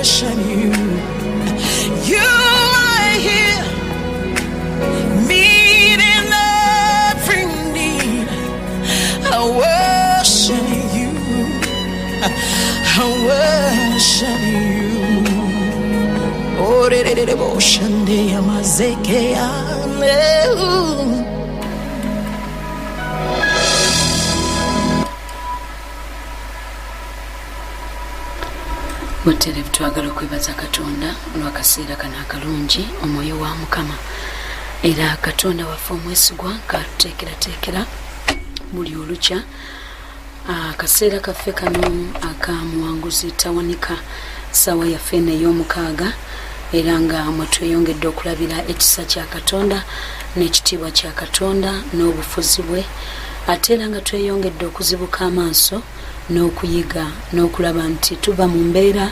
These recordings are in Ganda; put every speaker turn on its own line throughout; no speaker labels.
worship you. You are here, meeting every need. I worship you. I worship you. Oh, devotion, de amazeke.
Muterevu twagala okwebaza Katonda olw'akaseera kano akalungi omwoyo wa Mukama era Katonda waffe omwesigwa katuteekerateekera buli olukya akaseera kaffe kano akamuwanguzi Tawanika ssaawa yaffe ey'omukaaga era nga mwe tweyongedde okulabira ekisa kya Katonda n'ekitiibwa kya Katonda n'obufuzi bwe ate era nga tweyongedde okuzibuka amaaso n'okuyiga n'okulaba nti tuva mu mbeera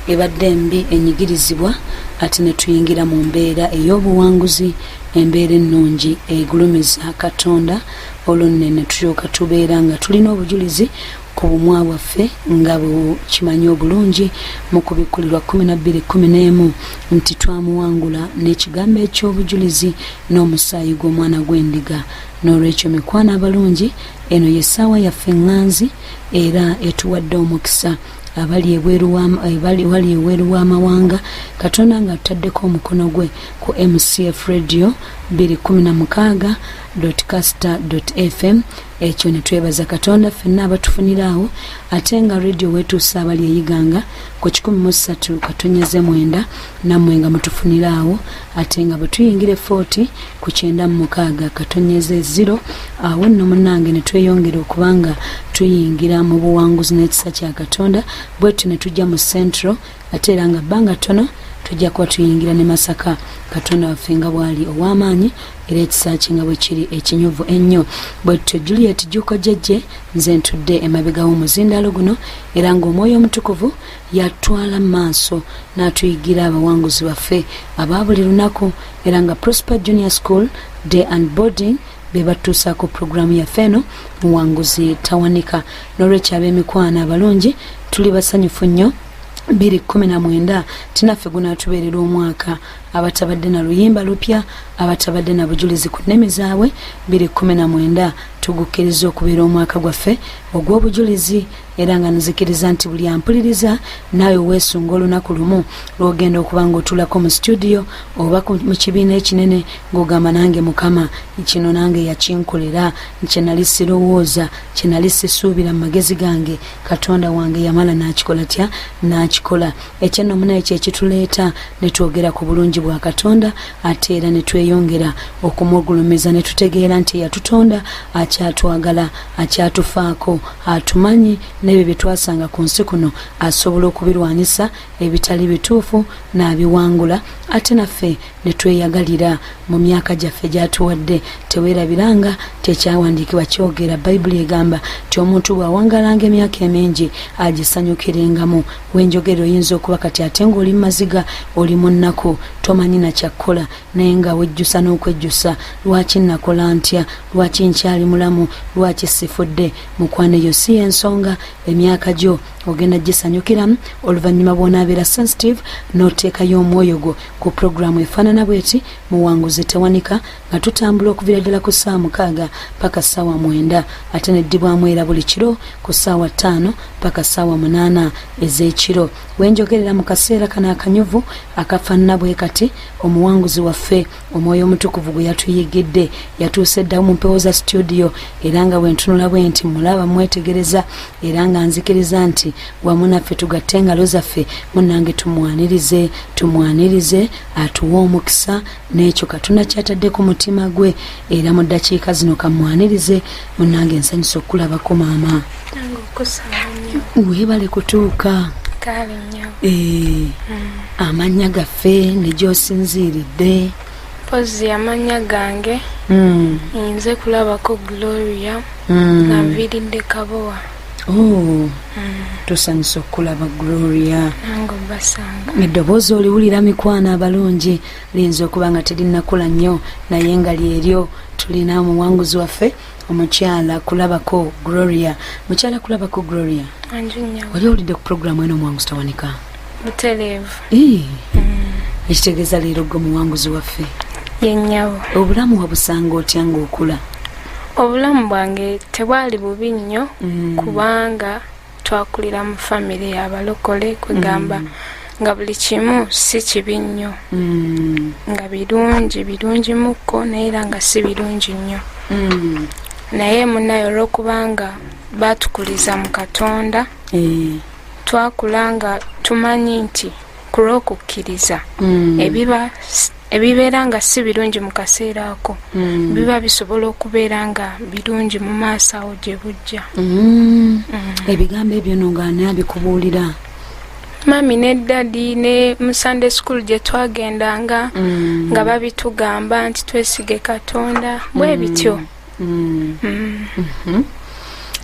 ebadde embi enyigirizibwa ate ne tuyingira mu mbeera ey'obuwanguzi embeera ennungi egulumiza Katonda olwo nne ne tulyoka tubeera nga tulina obujulizi ku bumwa bwaffe nga bukimanyi obulungi mu kubikkulirwa 12:11 nti twamuwangula n'ekigambo eky'obujulizi n'omusaayi gw'omwana gw'endiga. N'olwekyo mikwana abalungi eno yessaawa yaffe ŋŋanzi era etuwadde omukisa abali ebweru w'amawanga Katonda nga tutaddeko omukono gwe ku MCF Radio 216.caster.fm. ekyo ne twebaza Katonda ffenna abatufuniraawo ate nga radio wetuusa abali eyiganga ku 13.9 nammwe nga mutufuniraawo ate nga bwe tuyingire 40 ku 96 katonyeze 0 awo nno munnange ne tweyongera okubanga tuyingira mu buwanguzi n'ekisa kya Katonda bwetu ne tujja mu Central ate era nga bbanga tono tujja kuba tuyingira ne Masaka Katonda waffe nga bwali ow'amaanyi era ekisa kye nga bwe kiri ekinyuvu ennyo. Bwetyo Juliet Juko Jeje nze ntudde emabega w'omuzindalo guno era ng'omwoyo omutukuvu yatwala maaso n'atuyigira abawanguzi baffe aba buli lunaku era nga Prosper Junior School Day and Boarding bebatuusaako programu yaffe eno muwanguzi Tawanika. N'olwekyo ab'emikwana abalungi tuli basanyufu nnyo 2019 tinaffe gunaatubeerera omwaka abatabadde na luyimba lupya abatabadde na bujulizi ku nnimi zaabwe 2019 tugukkiriza okubeera omwaka gwaffe ogw'obujulizi era nga nzikiriza nti buli ampuliriza naawe weesunga olunaku lumu lw'ogenda okuba ng'otuulako mu studio oba mu kibiina ekinene ng'ogamba nange Mukama kino nange yakinkolera kye nali sirowooza kye nali sisuubira mu magezi gange Katonda wange yamala n'akikola tya n'akikola. Ekyenno munaye kye kituleeta ne twogera ku bulungi bwa Katonda ate era ne tweyongera okumugulumiza ne tutegeera nti yatutonda akyatwagala akyatufaako atumanyi n'ebyo bye twasanga ku nsi kuno asobola okubirwanyisa ebitali bituufu n'abiwangula ate naffe ne tweyagalira mu myaka gyaffe gy'atuwadde teweerabiranga tekyawandiikibwa kyogera Bayibuli egamba ti omuntu bw'awangalanga emyaka emingi agisanyukirengamu. Wenjogera oyinza okuba kati ate ng'oli maziga oli mu nnaku tomanyi na kyakkola naye nga wejjusa n'okwejjusa lwaki nakola ntya lwaki nkyali mulamu lwaki sifudde. Mukwano eyo si ensonga emyaka gyo ogenda gisanyukiramu oluvannyuma bw'onaabeera sensitive n'oteekayo omwoyo gwo ku programu efaanana bweti muwanguzi Tawanika nga tutambula okuviira ddala ku ssaawa 6 paka ssaawa 9 ate neddibwamu era buli kiro ku ssaawa 5 paka ssaawa 8 ez'ekiro. Wenjogerera mu kaseera kana akanyuvu akafaanana bwe kati omuwanguzi waffe omwoyo omutukuvu gwe yatuyigidde yatuuse ddawo mu mpewo za studio era nga bwentunula bwe nti mulaba mwetegereza era nga nzikiriza nti wamu naffe tugatte engalo zaffe munnange tumwanirize atuwa omukisa n'ekyo Katonda kyatadde ku mutima gwe era mu ddakiika zino kamwanirize munnange nsanyusa okulabako maama weebale kutuuka amannya gaffe ne gy'osinziiridde
pozi amanya gange nze kulabako Gloria nga nviiridde Kabowa.
Tusanyusa okulaba Gloria eddoboozi oliwulira mikwana abalungi liyinza okuba nga terinakula nnyo naye nga lyeryo tulina omuwanguzi waffe omukyala kulabako Gloria. Mukyala kulabako Gloria wali olidde ku programu eno omuwanguzi Tawanika?
Butereevu.
Ekitegeeza leero gwe muwanguzi waffe.
Yennyabo.
Obulamu wabusanga otya ng'okula?
Obulamu bwange tebwali bubi nnyo kubanga twakulira mu famire y'abalokole kwegamba nga buli kimu si kibi nnyo nga birungi naye era nga si birungi nnyo naye munayo olw'okubanga baatukuliza mu Katonda twakula nga tumanyi nti ku lw'okukkiriza ebibeera nga si birungi mu kaseera ako biba bisobola okubeera nga birungi mu maaso awo gye bujja.
Ebigambo ebyo no ng'ani abikubuulira?
Mami ne Daddy ne mu Sunday school gye twagendanga nga babitugamba nti twesige Katonda bwe bityo.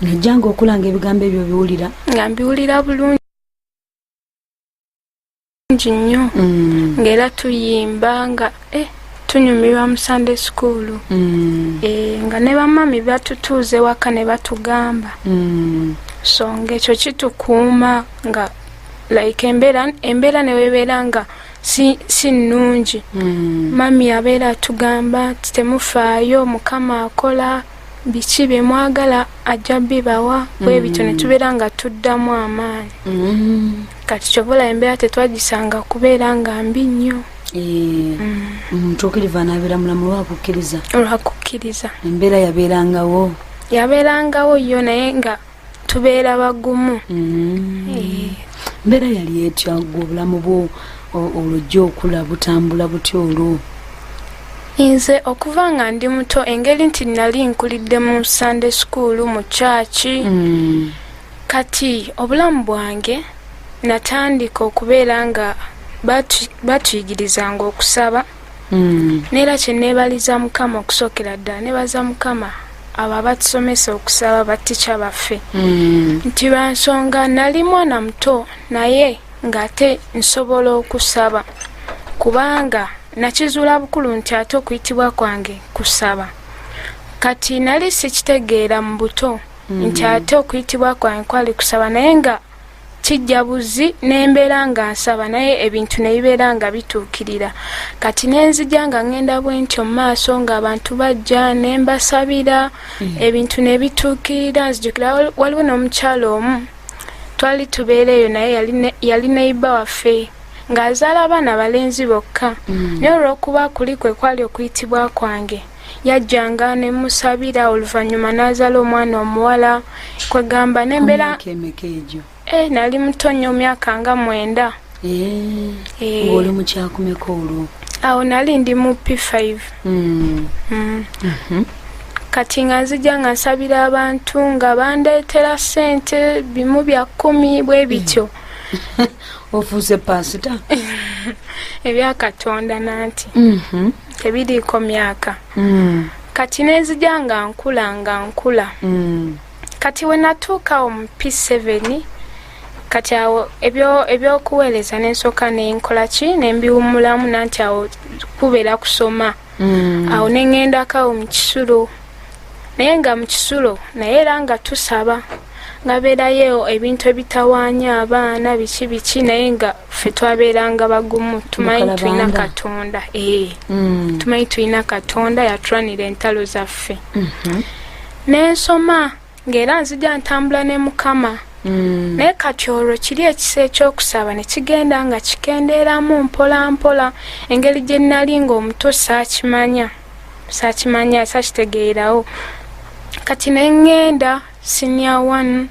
Najjanga okulanga ebigambo ebyo biwulira?
Nga mbiwulira bulungi nnyo ng'era tuyimba nga tunyumirwa mu Sunday school nga ne bamami batutuuze waka ne batugamba so ng'ekyo kitukuuma nga like embeera ne webeera nga si nnungi mami abeera atugamba temufaayo Mukama akola biki bye mwagala ajja bibawa bwe bityo ne tubeera nga tuddamu amaanyi kati kyobola embeera tetwagisanga kubeera nga mbi nnyo.
Omutuukirivu anaabeera mulamu
olwakukkiriza
embeera yabeerangawo
yo naye nga tubeera bagumu.
Mbeera yali etya obulamu bwo olwojja okula butambula butya olwo?
Nze okuva nga ndi muto engeri nti nali nkulidde mu Sunday school mu chachi kati obulamu bwange natandika okubeera nga batuyigirizanga okusaba neera kye neebaliza Mukama okusookera ddala nebaza Mukama abo abatusomesa okusaba batica baffe nti lwa nsonga nali mwana muto naye ng'ate nsobola okusaba kubanga nakizuula bukulu nti ate okuyitibwa kwange kusaba kati nali sikitegeera mu buto nti ate okuyitibwa kwange kwali kusaba naye nga kijja buzi nembeera nga nsaba naye ebintu ne bibeera nga bituukirira kati nenzija nga ngenda bwentyo mu maaso ng'abantu bajja ne mbasabira ebintu ne bituukirira. Nzijukira waliwo n'omukyalo omu twali tubeereeyo naye yali neiba waffe ng'azaala abaana balenzi bokka naye olw'okuba kuli kwe kwali okuyitibwa kwange yajjanga ne musabira oluvannyuma n'azaala omwana omuwala kwegamba nembeera nali muto nnyo myaka nga 9.
Ng'oli mu kyakumeko olwo?
Awo nali ndi mu P5. Kati nga nzija nga nsabira abantu nga bandeetera ssente bimu bya 10 bwe bityo.
Ofuuse pasita?
Ebya Katonda nanti tebiriiko myaka. Kati nenzija nga nkula kati we natuuka mu P7 kati awo ebyokuweereza n'ensooka nenkola ki nembiwumulamu nanti awo kubeera kusoma awo neŋŋendako mu kisulo naye nga mu kisulo naye era nga tusaba nga beerayo ebintu ebitawaanya abaana biki naye nga ffe twabeeranga bagumu tumanyi tulina Katonda tumanyi tulina Katonda yatulwanira entalo zaffe nensoma ng'era nzija ntambula ne Mukama naye kati olwo kiri ekisa ekyokusaba ne kigenda nga kikendeeramu mpola engeri gye nnali ng'omuto saakimanya saakitegeerawo kati ne ŋŋenda senior 1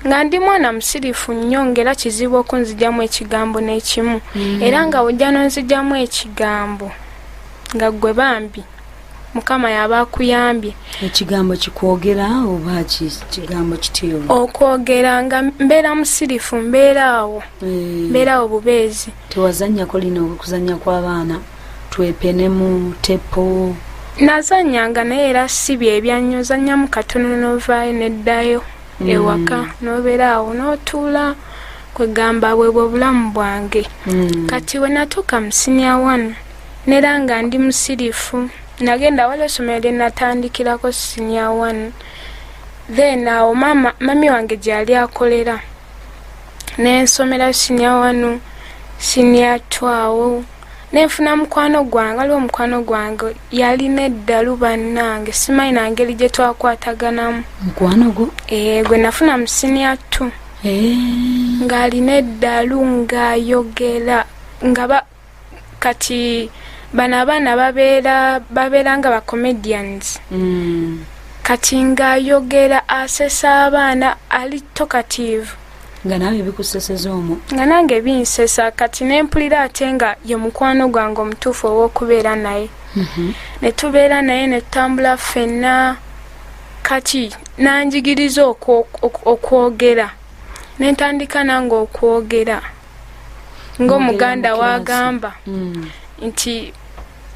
nga ndi mwana musirifu nnyo ng'era kizibu okunzijamu ekigambo n'ekimu era nga wojja n'onzijamu ekigambo nga ggwe bambi Mukama yaba akuyambye.
Ekigambo kikwogera oba kigambo kityo?
Okwogera nga mbeera musirifu mbeeraawo bubeezi.
Tewazannyako lino okuzannya kw'abaana twepenemu tepo?
Nazannyanga naye era si bye ebyannyo ozannyamu katono n'ovaayo neddayo ewaka n'obeeraawo n'otuula kwegamba bwebwe obulamu bwange. Kati we natuuka mu senior 1 neera nga ndi musirifu nagenda waliwo essomero lye natandikirako senior 1 then awo mami wange gyali akolera nensomera senior 1 senior 2 nenfuna mukwano gwange aliwo mukwano gwange yalina eddalu bannange simanyi nangeri gye twakwataganamu
mukwano gwo
gwe nafuna mu senior 2 ng'alina eddalu ng'ayogera nga kati bano abaana babeera nga bacomedians kati ng'ayogera asesa abaana ali talkative
nga nawe bikuseseza omwo
nga nange binsesa kati nempulira ate nga ye mukwano gwange omutuufu ow'okubeera naye ne tubeera naye ne tutambula ffenna kati nanjigiriza okwogera nentandika nange okwogera ng'omuganda wagamba nti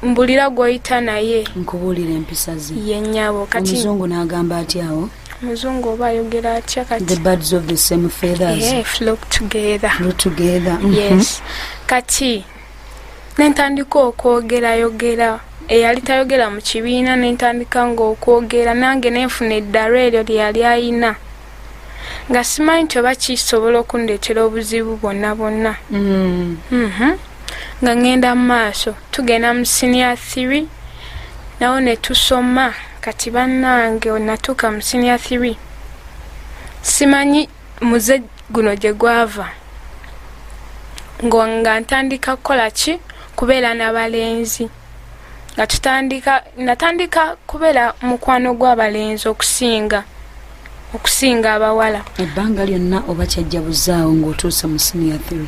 mbulira gw'oyita naye
nkubuulira empisa ze
ye nnyabo kati
omuzungu n'agamba atyawo
muzungu oba ayogera atya kati
the birds of the same feathers
flock together
yes
kati nentandika okwogerayogera eyali tayogera mu kibiina nentandika ng'okwogera nange nenfuna eddalo eryo lyeyali ayina nga simanyi nti oba kisobola okundeetera obuzibu bwonna nga ngenda mu maaso tugenda mu senior 3 nawo ne tusoma kati bannange onatuuka mu senior 3 simanyi muze guno gye gwava nga ntandika kukola ki kubeera n'abalenzi nga natandika kubeera mukwano gw'abalenzi okusinga abawala
ebbanga lyonna oba kyajja buzaawo ng'otuusa mu senior 3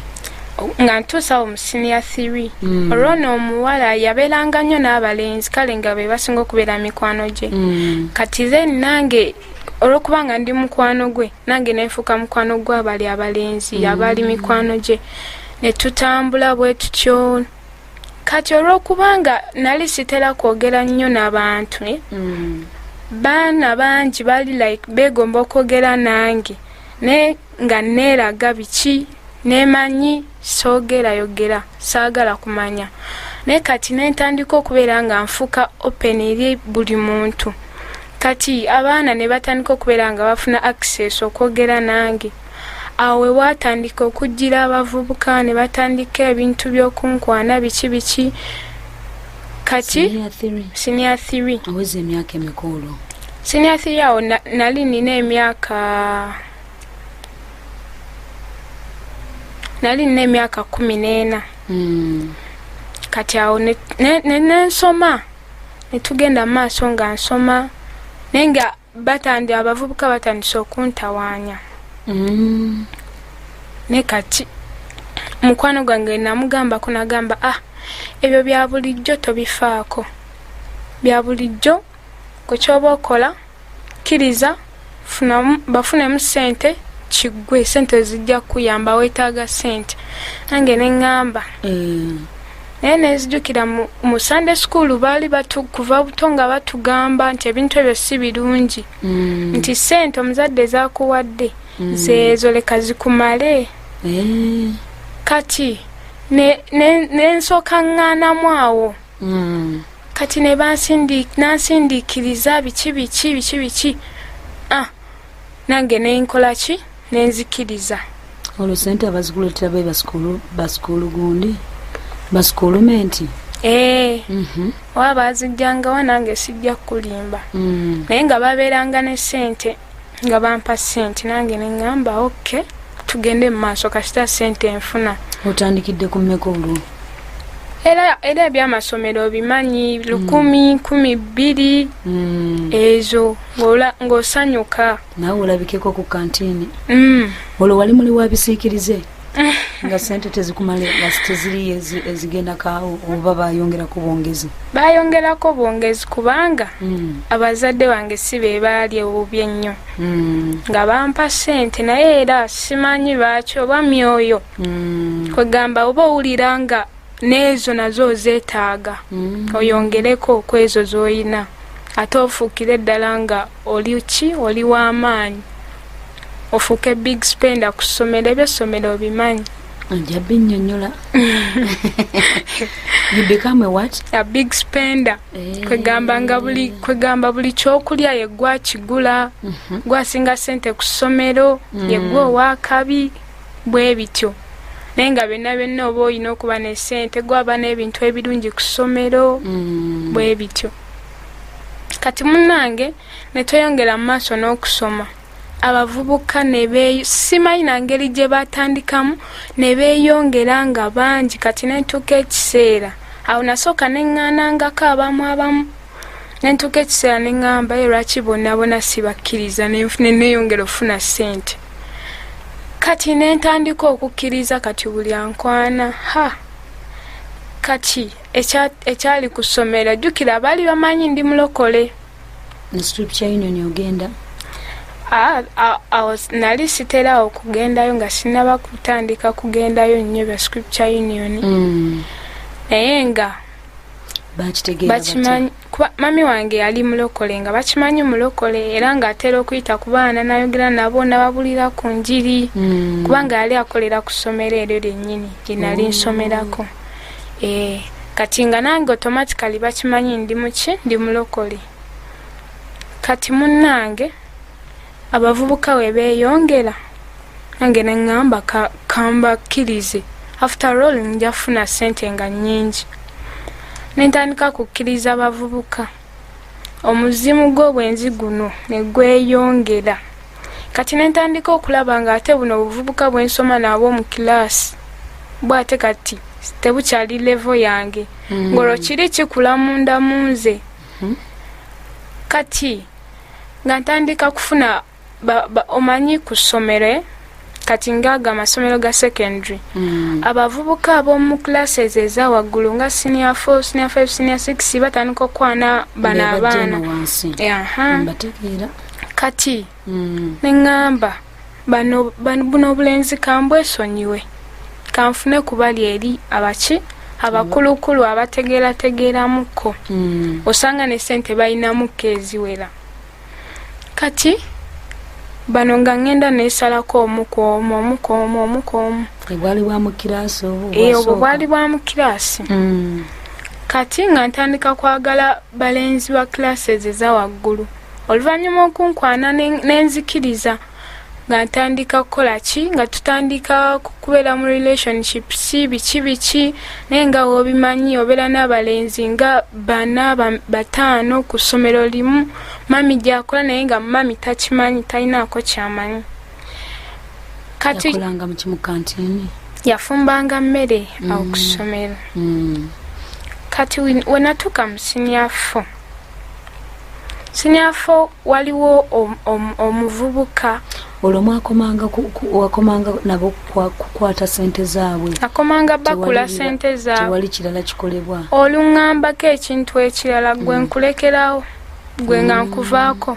nga ntuusawo mu senior 3 olw'ono omuwala yabeeranga nnyo n'abalenzi kale nga be basinga okubeera mikwano gye kati then nange olw'okubanga ndi mukwano gwe nange nenfuuka mukwano gw'abali abalenzi abaali mikwano gye ne tutambula bwe tutyo kati olw'okubanga nali sitera kwogera nnyo n'abantu baana bangi bali like beegomba okwogera nange naye nga neeraga biki nemanyi soogerayogera saagala kumanya naye kati nentandika okubeera nga nfuuka open eri buli muntu kati abaana ne batandika okubeera nga bafuna access okwogera nange awe watandika okujjira abavubuka ne batandika ebintu by'okunkwana biki kati senior 3
aweza emyaka emikulu
senior 3 awo nali nina emyaka 14 kati awo nensoma netugenda maaso nga nsoma naye nga abavubuka batandise okuntawaanya ne kati mukwano gwange namugambako nagamba ebyo bya bulijjo tobifaako bya bulijjo kweky'oba okola kkiriza bafunemu ssente kiggwe sente zijja kuyamba weetaaga sente nange neŋŋamba naye nezijjukira mu Sunday school baali kuva buto nga batugamba nti ebintu ebyo si birungi nti sente omuzadde zaakuwadde zeezo leka zikumale kati nensooka ŋŋaanamu awo kati ne nansindiikiriza biki nange nenkola ki nenzikiriza
olwo sente abazikuleetera be basikuulu gundi basikuulumenti
oba bazijjangawo nange sijja kulimba naye nga babeeranga ne sente nga bampa sente nange neŋŋamba ok tugende mu maaso kasita sente nfuna
otandikidde ku mmeka olwo
era ebyamasomero bimanyi 10, 12 ezo ng'osanyuka
naawe olabikeko ku kantiini olwo wali muli wabisiikirize nga sente tezikumale teziri ezigenda kaawo oba bayongerako bwongezi kubanga abazadde bange si be baali obubi ennyo nga bampa sente naye era simanyi baaki oba myoyo kwegamba oba owulira nga n'ezo nazo ozeetaaga oyongereko okwezo z'oyina ate ofuukire eddala nga oli w'amaanyi ofuuke big spender ku ssomero ebyessomero obimanyi nja binnyonnyola you become a what?
A big spender kwegamba buli kyokulya yegwa kigula gwasinga sente ku ssomero yegwa owakabi bwe bityo naye nga byonna oba olina okuba ne ssente gwaba n'ebintu ebirungi ku ssomero bwe bityo. Kati munnange ne tweyongera mu maaso n'okusoma abavubuka simanyi na ngeri gye batandikamu ne beeyongera nga bangi. Kati nentuuka ekiseera awo nasooka neŋŋaanangako abamu nentuuka ekiseera neŋŋamba lwaki bonna sibakkiriza neeyongera ofuna ssente. Kati nentandika okukkiriza kati buli ankwana kati ekyali ku ssomero jjukira baali bamanyi ndi mulokole.
Scripture Union ogenda?
Nali sitera okugendayo nga sinaba kutandika kugendayo nnyo bya Scripture Union. Naye nga bakimanyi mami wange yali mulokole nga bakimanyi mulokole era ng'atera okuyita ku baana nayogera nabo nababulira ku njiri kubanga yali akolera ku ssomero eryo lyennyini gye nali nsomerako. Kati nga nange automatically bakimanyi ndi mulokole. Kati munnange abavubuka we beeyongera nange neŋŋamba kambakkirize, after all nja funa ssente nga nnyingi. Nentandika kukkiriza abavubuka, omuzimu gw'obwenzi guno ne gweyongera. Kati nentandika okulaba nga ate buno obuvubuka bwe nsoma nabwo mu kilaasi bw'ate kati tebukyali level yange ng'olwo kiri kikula munda munze. Kati nga ntandika kufuna omanyi ku ssomero kati ngaaga amasomero ga secondary abavubuka ab'omu classes eza waggulu nga senior 4, senior 5, senior 6 batandika okwana bano abaana. Kati neŋŋamba buno obulenzi kambwesonyiwe kanfune kubali eri abakulukulu abategeerategeeramuko osanga ne ssente balinamukko eziwera. Kati bano nga ngenda neesalako omukomu.
Bwali bwa mu kiraasi
obwo bwali bwa mu kiraasi. Kati nga ntandika kwagala balenzi ba classes eza waggulu. Oluvannyuma okunkwana nenzikiriza nga ntandika kukola ki nga tutandika kubeera mu relationships biki naye nga wobimanyi obeera n'abalenzi nga 4-5 ku ssomero limu. Mami gyakola naye nga mami takimanyi talinaako kyamanyi. Kati
yakolanga mu kimu kantini
yafumbanga mmere awo ku ssomero. Kati wenatuuka mu senior 4 waliwo omuvubuka
olwo wakomanga nabo kukwata ssente zaabwe.
Akomanga bakula ssente zaabwe.
Tewali kirala kikolebwa.
Oluŋŋambako ekintu ekirala gwe nkulekerawo gwe nga nkuvaako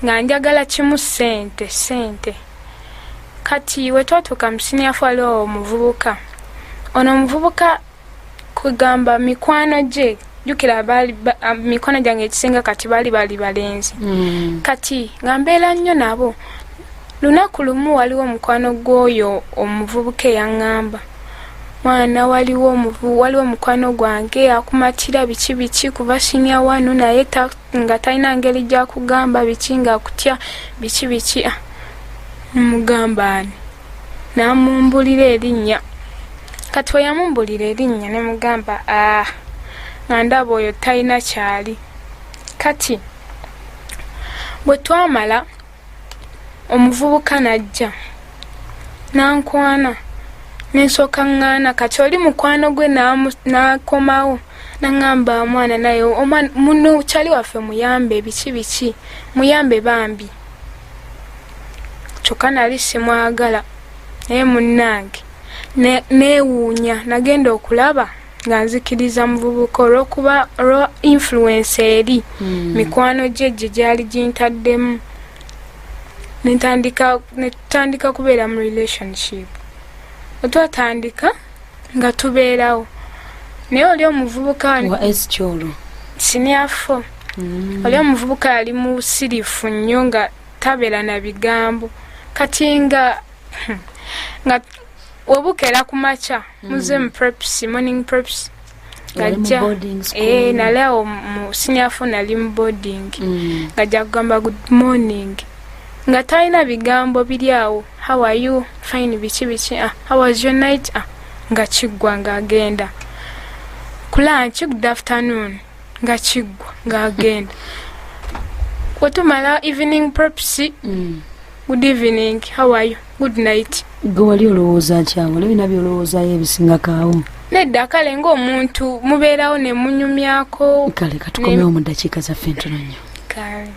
nga njagala kimu ssente. Kati we twatuuka mu senior 4 waliwo omuvubuka. Ono omuvubuka kugamba mikwano gye jjukira mikono gyange ekisinga kati baali balenzi. Kati nga mbeera nnyo nabo. Lunaku lumu waliwo omukwano gw'oyo omuvubuka eyaŋŋamba mwana waliwo mukwano gwange akumatira biki kuva senior 1 naye nga talina ngeri gyakugamba biki nga akutya biki mugamba ani namumbulira erinnya. Kati we yamumbulira erinnya ne mugamba nga ndaba oyo talina kyali. Kati bwe twamala omuvubuka najja nankwana nensooka ŋŋaana kati oli mukwano gwe n'akomawo naŋŋamba mwana naye muno kyali waffe muyambe biki muyambe bambi. Kyokka nali simwagala naye munnange neewuunya nagenda okulaba nga nzikiriza muvubuka olwo influence eri mikwano gye gyali gintaddemu. Netutandika kubeera mu relationship. Twatandika nga tubeerawo naye oli omuvubuka
wa ekyolo
senior 4 oli omuvubuka yali musirifu nnyo nga tabeera na bigambo. Kati nga webukera ku makya muze mu preps morning preps gajja nali awo mu senior 4 nali mu boarding ngajja kugamba good morning nga talina bigambo biri awo how are you, fine, biki how was your night, nga kiggwa ng'agenda. Ku lunch, good afternoon, nga kiggwa ng'agenda. Otumala evening prophecy, good evening, how are you, good night.
Gwe wali olowooza ki awo? Olabina by'olowoozaayo ebisingakaawo?
Nedda kale ng'omuntu mubeerawo ne munyumyako.
Kale katukomewo mu ddakiika zaffe ntono nnyo.
Kale.